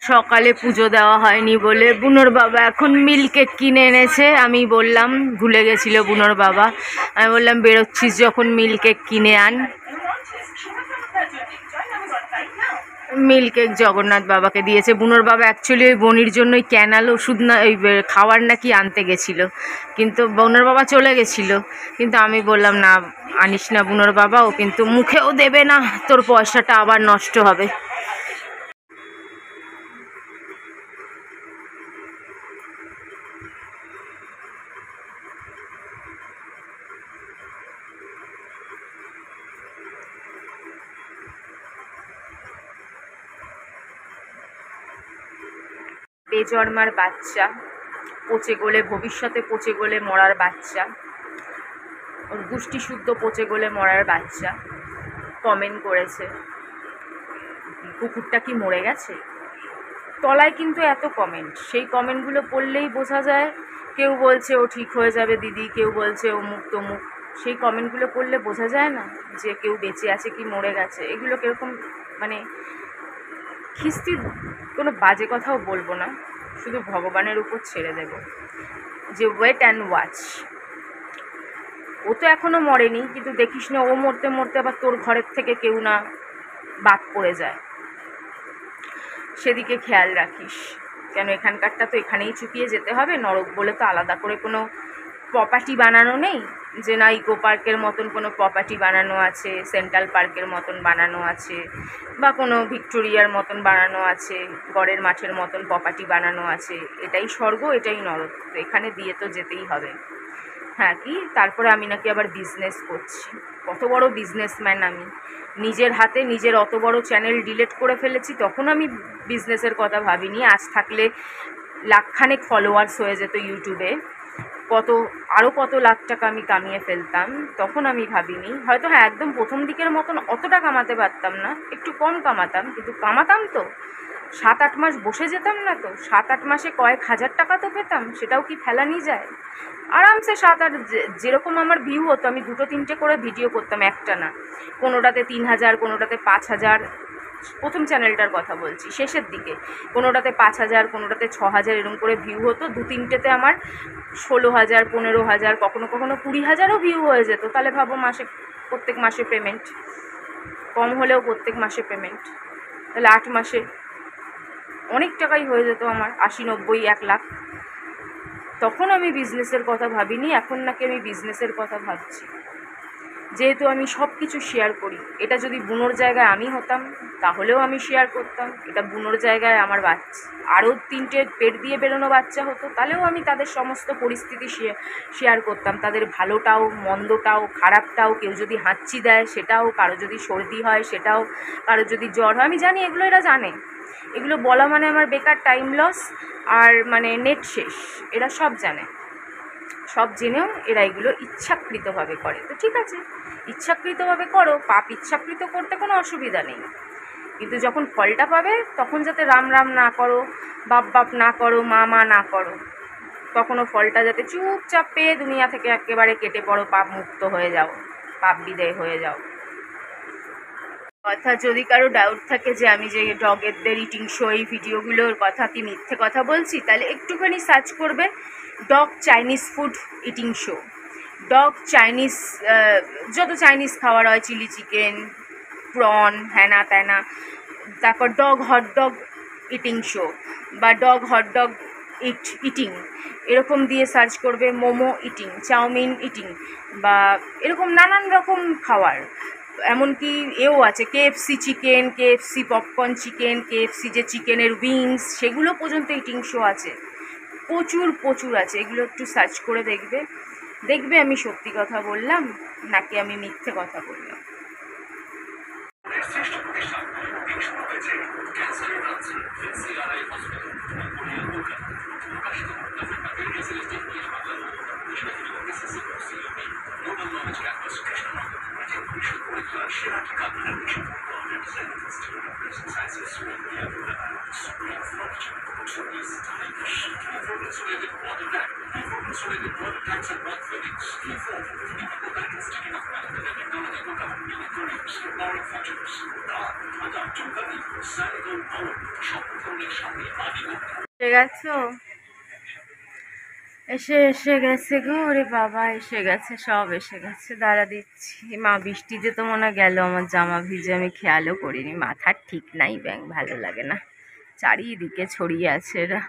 সকালে পুজো দেওয়া হয়নি বলে বুনোর বাবা এখন মিল্ক কেক কিনে এনেছে। আমি বললাম, ভুলে গেছিল বুনোর বাবা, আমি বললাম বেরোচ্ছিস যখন মিল্ক কেক কিনে আন। মিল্ক কেক জগন্নাথ বাবাকে দিয়েছে। বুনোর বাবা অ্যাকচুয়ালি ওই বনির জন্য ওই ক্যানাল ওষুধ না, ওই খাওয়ার নাকি আনতে গেছিলো, কিন্তু বুনোর বাবা চলে গেছিলো। কিন্তু আমি বললাম না আনিস না বুনোর বাবা, ও কিন্তু মুখেও দেবে না, তোর পয়সাটা আবার নষ্ট হবে। বেজন্মার বাচ্চা, পচে গলে, ভবিষ্যতে পচে গলে মরার বাচ্চা, ওর গুষ্টি শুদ্ধ পচে গলে মরার বাচ্চা কমেন্ট করেছে কুকুরটা কি মরে গেছে। তলায় কিন্তু এত কমেন্ট, সেই কমেন্টগুলো পড়লেই বোঝা যায় কেউ বলছে ও ঠিক হয়ে যাবে দিদি, কেউ বলছে অমুক তমুক। সেই কমেন্টগুলো পড়লে বোঝা যায় না যে কেউ বেঁচে আছে কি মরে গেছে। এগুলো কীরকম মানে খিস্তির কোনো বাজে কথাও বলবো না, শুধু ভগবানের উপর ছেড়ে দেব যে ওয়েট অ্যান্ড ওয়াচ। ও তো এখনও মরেনি, কিন্তু দেখিস না ও মরতে মরতে আবার তোর ঘরের থেকে কেউ না বাদ পড়ে যায়, সেদিকে খেয়াল রাখিস। কেন এখানকারটা তো এখানেই চুকিয়ে যেতে হবে, নরক বলে তো আলাদা করে কোনো প্রপার্টি বানানো নেই যে না ইকো পার্কের মতন কোনো প্রপার্টি বানানো আছে, সেন্ট্রাল পার্কের মতন বানানো আছে, বা কোনো ভিক্টোরিয়ার মতন বানানো আছে, গড়ের মাঠের মতন প্রপার্টি বানানো আছে। এটাই স্বর্গ, এটাই নরক, তো এখানে দিয়ে তো যেতেই হবে। হ্যাঁ কি তারপরে আমি নাকি আবার বিজনেস করছি, কত বড় বিজনেসম্যান আমি, নিজের হাতে নিজের অত বড় চ্যানেল ডিলিট করে ফেলেছি, তখন আমি বিজনেসের কথা ভাবিনি। আজ থাকলে লাখখানেক ফলোয়ার্স হয়ে যেত ইউটিউবে, আরও কত লাখ টাকা আমি কামিয়ে ফেলতাম, তখন আমি ভাবিনি। হয়তো হ্যাঁ একদম প্রথম দিকের মতন অতটা কামাতে পারতাম না, একটু কম কামাতাম, কিন্তু কামাতাম তো। 7-8 মাস বসে যেতাম না তো, 7-8 মাসে কয়েক হাজার টাকা তো পেতাম, সেটাও কি ফেলানি যায়। আরামসে 7-8, যেরকম আমার ভিউ হতো আমি 2-3টে করে ভিডিও করতাম একটা না, কোনোটাতে 3000, কোনোটাতে 5000, প্রথম চ্যানেলটার কথা বলছি, শেষের দিকে কোনোটাতে 5000, কোনোটাতে 6000, এরকম করে ভিউ হতো। 2-3টেতে আমার 16000, 15000, কখনো কখনো 20000ও ভিউ হয়ে যেত। তাহলে ভাবো মাসে, প্রত্যেক মাসে পেমেন্ট, কম হলেও প্রত্যেক মাসে পেমেন্ট, তাহলে 8 মাসে অনেক টাকাই হয়ে যেত আমার, 80, 90, 1 লাখ। তখন আমি বিজনেসের কথা ভাবিনি, এখন নাকি আমি বিজনেসের কথা ভাবছি, যেহেতু আমি সব কিছু শেয়ার করি। এটা যদি বুনোর জায়গায় আমি হতাম তাহলেও আমি শেয়ার করতাম, এটা বুনোর জায়গায় আমার বাচ্চা আরও 3টে পেট দিয়ে বেরোনো বাচ্চা হতো, তাহলেও আমি তাদের সমস্ত পরিস্থিতি শেয়ার করতাম, তাদের ভালোটাও মন্দটাও খারাপটাও, কেউ যদি হাঁচি দেয় সেটাও, কারো যদি সর্দি হয় সেটাও, কারো যদি জ্বর হয়, আমি জানি এগুলো এরা জানে। এগুলো বলা মানে আমার বেকার টাইম লস আর মানে নেট শেষ, এরা সব জানে। সব জেনেও এরা এগুলো ইচ্ছাকৃতভাবে করে, তো ঠিক আছে ইচ্ছাকৃতভাবে করো, পাপ ইচ্ছাকৃত করতে কোনো অসুবিধা নেই, কিন্তু যখন ফলটা পাবে তখন যাতে রাম রাম না করো, বাপ বাপ না করো, মা মা না করো, তখনও ফলটা যাতে চুপচাপ পেয়ে দুনিয়া থেকে একেবারে কেটে পড়ো, পাপ মুক্ত হয়ে যাও, পাপ বিদায় হয়ে যাও। অর্থাৎ যদি কারো ডাউট থাকে যে আমি যে ডগেরদের ইটিং শো এই ভিডিওগুলোর কথা কি মিথ্যে কথা বলছি, তাহলে একটুখানি সার্চ করবে dog Chinese food eating show, dog Chinese, যত চাইনিজ খাবার হয়, চিলি চিকেন, প্রন, হ্যানা ত্যানা, তারপর dog hot dog eating show বা ডগ হট ডগ ইটিং, এরকম দিয়ে সার্চ করবে, মোমো ইটিং, চাউমিন ইটিং, বা এরকম নানান রকম খাবার। এমনকি এও আছে KFC chicken, KFC popcorn chicken, KFC যে চিকেনের উইংস, সেগুলো পর্যন্ত ইটিং শো আছে, প্রচুর আছে। এগুলো একটু সার্চ করে দেখবে আমি সত্যি কথা বললাম নাকি আমি মিথ্যে কথা বললাম। গেছো? এসে গেছে গো, ওরে বাবা এসে গেছে, সব এসে গেছে। দাঁড়া দিচ্ছি। মা বৃষ্টিতে তো মনে গেল আমার জামা ভিজে, আমি খেয়ালও করিনি। মাথার ঠিক নাই, ব্যাং ভালো লাগে না, চারিদিকে ছড়িয়ে আছে এরা।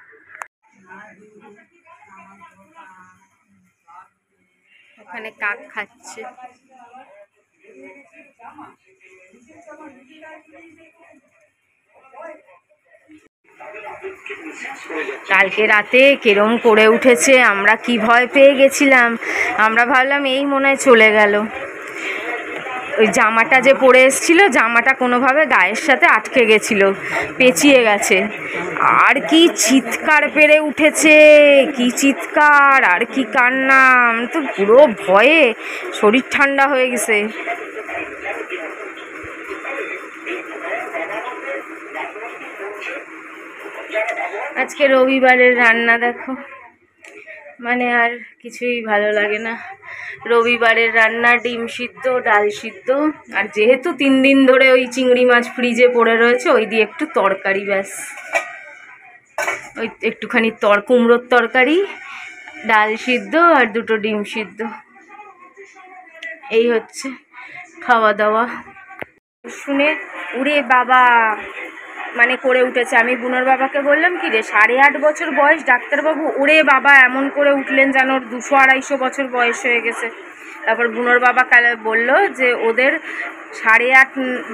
ওখানে কাক খাচ্ছে। কালকে রাতে কেরম করে উঠেছে, আমরা কি ভয় পেয়ে গেছিলাম। আমরা ভাবলাম এই মনে হয় চলে গেল। ওই জামাটা যে পরে এসেছিল, জামাটা কোনোভাবে গায়ের সাথে আটকে গেছিল, পেঁচিয়ে গেছে। আর কি চিৎকার পেরে উঠেছে, কি চিৎকার আর কি কান্না, আমি তো পুরো ভয়ে শরীর ঠান্ডা হয়ে গেছে। আজকে রবিবারের রান্না দেখো, মানে আর কিছুই ভালো লাগে না। রবিবারের রান্না ডিম সিদ্ধ, ডাল সিদ্ধ, আর যেহেতু 3 দিন ধরে ওই চিংড়ি মাছ ফ্রিজে পড়ে রয়েছে, ওই দিয়ে একটু তরকারি, ব্যাস ওই একটুখানি কুমড়োর তরকারি, ডাল সিদ্ধ আর 2টো ডিম সিদ্ধ, এই হচ্ছে খাওয়া দাওয়া। শুনে উড়ে বাবা মানে করে উঠেছে। আমি বুনোর বাবাকে বললাম, কি রে 8.5 বছর বয়স, ডাক্তারবাবু ওরে বাবা এমন করে উঠলেন যেন 200-250 বছর বয়স হয়ে গেছে। তারপর বুনোর বাবা কালে বললো যে ওদের 8.5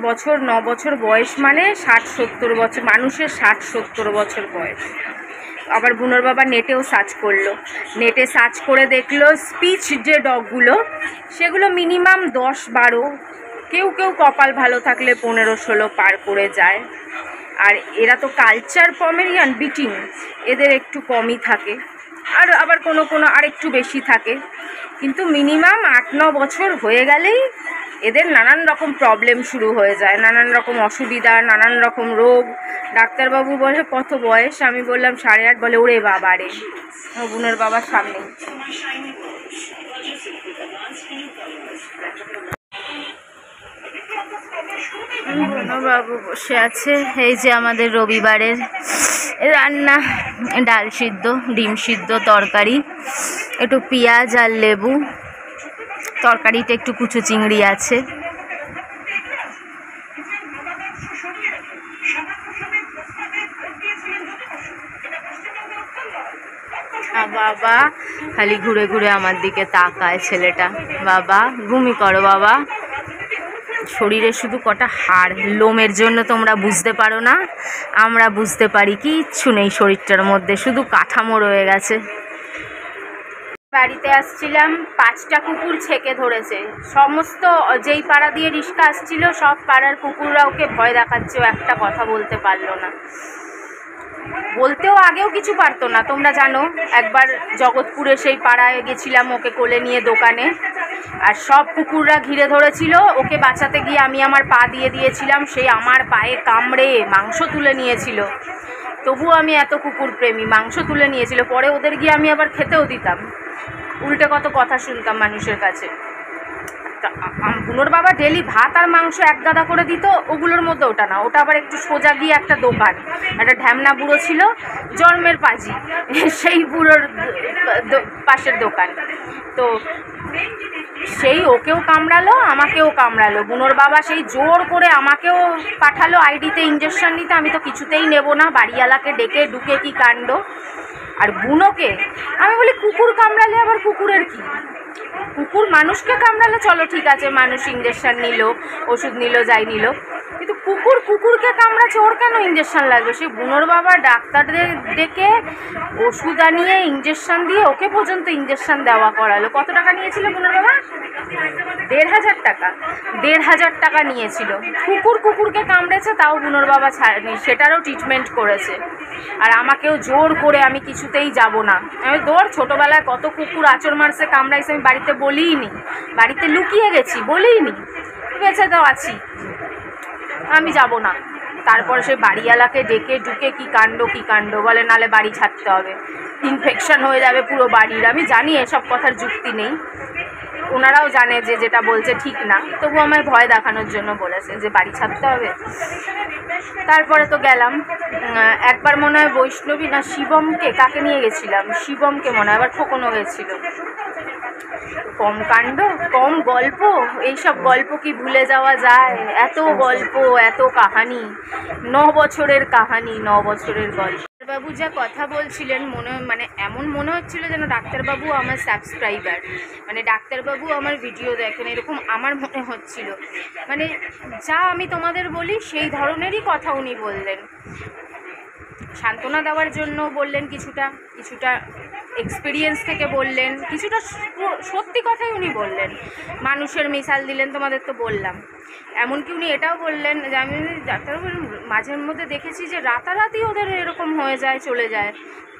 বছর 9 বছর বয়স মানে 60-70 বছর, মানুষের 60-70 বছর বয়স। আবার বুনোর বাবা নেটেও সার্চ করলো, নেটে সার্চ করে দেখলো স্পিচ যে ডগগুলো সেগুলো মিনিমাম 10-12, কেউ কপাল ভালো থাকলে 15-16 পার করে যায়। আর এরা তো কালচার পমেরিয়ান বিটিং, এদের একটু কমই থাকে, আর আবার কোনো আর একটু বেশি থাকে, কিন্তু মিনিমাম 8-9 বছর হয়ে গেলেই এদের নানান রকম প্রবলেম শুরু হয়ে যায়, নানান রকম অসুবিধা, নানান রকম রোগ। ডাক্তারবাবু বলে কত বয়স, আমি বললাম 8.5, বলে ওরে বাবা রে, বুনোর বাবার সামনে। বাবু বসে আছে। এই যে আমাদের রবিবারের রান্না, ডাল সিদ্ধ, ডিম সিদ্ধ, তরকারি, একটু পেঁয়াজ আর লেবু, তরকারিতে একটু কুচো চিংড়ি আছে। বাবা খালি ঘুরে ঘুরে আমার দিকে তাকায় ছেলেটা। বাবা ঘুমি করো বাবা। শরীরে শুধু কটা হাড়, লোমের জন্য তোমরা বুঝতে পারো না, আমরা বুঝতে পারি। কিচ্ছু নেই শরীরটার মধ্যে, শুধু কাঠামো রয়ে গেছে। বাড়িতে আসছিলাম, 5টা কুকুর ছেকে ধরেছে। সমস্ত যেই পাড়া দিয়ে রিস্কা আসছিল সব পাড়ার কুকুররা ওকে ভয় দেখাচ্ছে, ও একটা কথা বলতে পারলো না। বলতেও আগেও কিছু পারতো না, তোমরা জানো। একবার জগৎপুরে সেই পাড়ায় গেছিলাম ওকে কোলে নিয়ে দোকানে, আর সব কুকুররা ঘিরে ধরেছিল। ওকে বাঁচাতে গিয়ে আমি আমার পা দিয়ে দিয়েছিলাম, সেই আমার পায়ে কামড়ে মাংস তুলে নিয়েছিল। তবুও আমি এত কুকুর প্রেমী, মাংস তুলে নিয়েছিল। পরে ওদের গিয়ে আমি আবার খেতেও দিতাম, উল্টে কত কথা শুনতাম মানুষের কাছে। বুনোর বাবা ডেলি ভাত আর মাংস 1 গাদা করে দিত, ওগুলোর মধ্যে ওটা না, ওটা আবার একটু সোজা গিয়ে একটা দোকান, একটা ঢ্যামনা বুড়ো ছিল জন্মের পাজি, সেই বুড়োর পাশের দোকান। তো সেই ওকেও কামড়ালো, আমাকেও কামড়ালো। বুনোর বাবা সেই জোর করে আমাকেও পাঠালো আইডিতে ইঞ্জেকশন নিতে, আমি তো কিছুতেই নেব না, বাড়িওয়ালাকে ডেকে ঢুকে কি কাণ্ড। আর বুনোকে আমি বলি কুকুর কামড়ালে আবার কুকুরের কি, কুকুর মানুষকে কামড়ালে চলো ঠিক আছে, মানুষ ইঞ্জেকশন নিল, ওষুধ নিল, যাই নিল, কিন্তু কুকুরকে কামড়াচ্ছে, ওর কেন ইঞ্জেকশন লাগবে? সে বুনোর বাবা ডাক্তারদের ডেকে ওষুধ আনিয়ে ইঞ্জেকশন দিয়ে ওকে পর্যন্ত ইঞ্জেকশন দেওয়া করালো। কত টাকা নিয়েছিল বুনোর বাবা? 1,500 টাকা। 1,500 টাকা নিয়েছিল। কুকুরকে কামড়েছে, তাও বুনোর বাবা ছাড়েনি, সেটারও ট্রিটমেন্ট করেছে। আর আমাকেও জোর করে, আমি কিছুতেই যাব না। আমি দৌড়, ছোটোবেলায় কত কুকুর আঁচড় মারছে, কামড়াইছে, আমি বাড়িতে বলিই নি, বাড়িতে লুকিয়ে গেছি, বলিই নি, বেঁচে তো আছি, আমি যাব না। তারপর সে বাড়িওয়ালাকে ডেকে ঢুকে কী কাণ্ড বলে, নালে বাড়ি ছাড়তে হবে, ইনফেকশন হয়ে যাবে পুরো বাড়ির। আমি জানি এসব কথার যুক্তি নেই, ওনারাও জানে যে যেটা বলছে ঠিক না, তবু আমায় ভয় দেখানোর জন্য বলেছে যে বাড়ি ছাড়তে হবে। তারপরে তো গেলাম। একবার মনে হয় বৈষ্ণবী না শিবমকে, কাকে নিয়ে গেছিলাম, শিবমকে মনে হয়, আবার খোকনও গেছিলো। কম কাণ্ড, কম গল্প, এইসব গল্প কি ভুলে যাওয়া যায়? এত গল্প, এত কাহানি, 9 বছরের কাহানি, 9 বছরের গল্প। ডাক্তারবাবু যা কথা বলছিলেন মানে এমন মনে হচ্ছিল যেন ডাক্তারবাবু আমার সাবস্ক্রাইবার, মানে ডাক্তারবাবু আমার ভিডিও দেখেন, এরকম আমার মনে হচ্ছিল। মানে যা আমি তোমাদের বলি সেই ধরনেরই কথা উনি বললেন, সান্ত্বনা দেওয়ার জন্য বললেন, কিছুটা এক্সপিরিয়েন্স থেকে বললেন, কিছুটা সত্যি কথাই উনি বললেন, মানুষের মিসাল দিলেন, তোমাদের তো বললাম। এমনকি উনি এটাও বললেন যে আমি ডাক্তারবাবু মাঝের মধ্যে দেখেছি যে রাতারাতি ওদের এরকম হয়ে যায়, চলে যায়,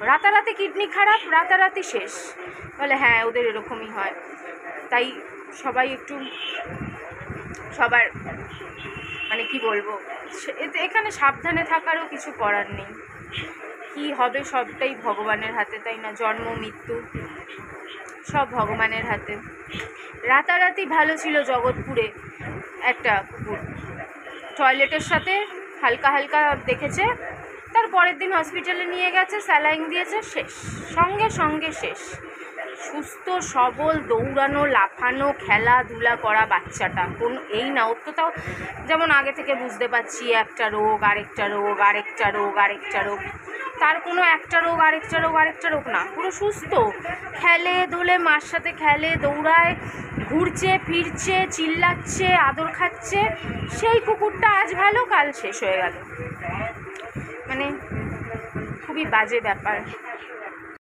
রাতারাতি কিডনি খারাপ, রাতারাতি শেষ। বলে হ্যাঁ, ওদের এরকমই হয়। তাই সবাই একটু সবার মানে কি বলবো, এখানে সাবধানে থাকারও কিছু করার নেই। কি হবে সবটাই ভগবানের হাতে, তাই না? জন্ম মৃত্যু সব ভগবানের হাতে। রাতারাতি ভালো ছিল জগৎপুরে একটা কুকুর, টয়লেটের সাথে হালকা হালকা দেখেছে, তার পরের দিন হসপিটালে নিয়ে গেছে, স্যালাইন দিয়েছে, শেষ, সঙ্গে সঙ্গে শেষ। সুস্থ সবল, দৌড়ানো, লাফানো, খেলাধুলা করা বাচ্চাটা, কোন এই না, ওর তো তাও যেমন আগে থেকে বুঝতে পারছি একটা রোগ, আরেকটা রোগ, আরেকটা রোগ, আরেকটা রোগ, তার কোনো একটা রোগ আরেকটা রোগ আরেকটা রোগ না, পুরো সুস্থ, খেলে দোলে, মার সাথে খেলে, দৌড়ায়, ঘুরছে ফিরছে, চিল্লাচ্ছে, আদর খাচ্ছে। সেই কুকুরটা আজ ভালো, কাল শেষ হয়ে গেল। মানে খুবই বাজে ব্যাপার।